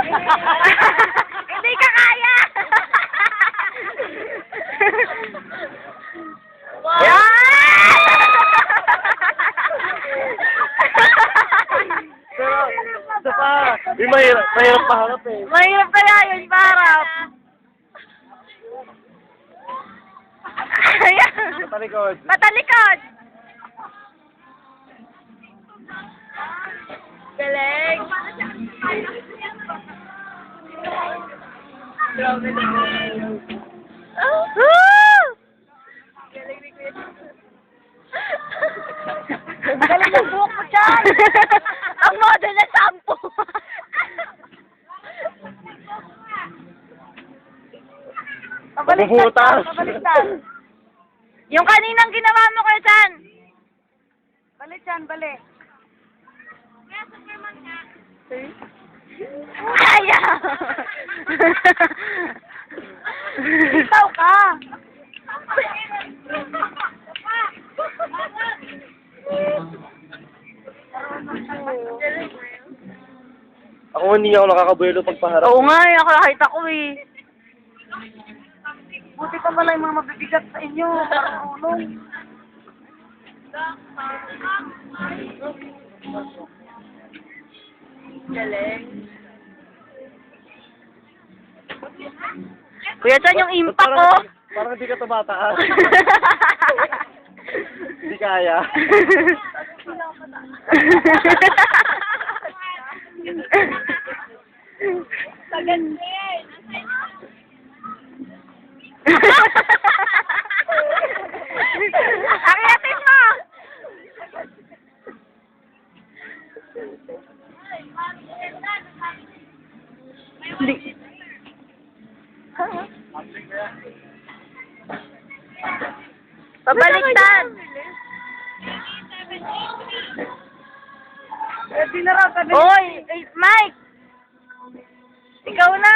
Hindi ka kaya! Pero, isa pa. Mahirap paharap eh. Mahirap kaya yun, parang. Ayan. Matalikod. Matalikod. Galing. Grabe naman. Galing ni Kuya. Galing ng buhok mo dyan. Ang model na shampoo. Mabubutas. Pabaliktad. Yung kaninang ginawa mo, Kuya Chan. Balik, Chan, balik. Kaya Superman nga. Ayaw! Ikaw ka! Ako hindi ako nakakabuelo pagpaharap. Oo nga, nakakita ko eh. Buti pa pala yung mga mabibigat sa inyo. Marunong. Galing. Kuya Chan, yung impact ko. Parang hindi ka tumataas. Hindi kaya. Sagad mo yan. Akyatin mo! Hindi. Pabaliktad! Oy! Mike! Ikaw na!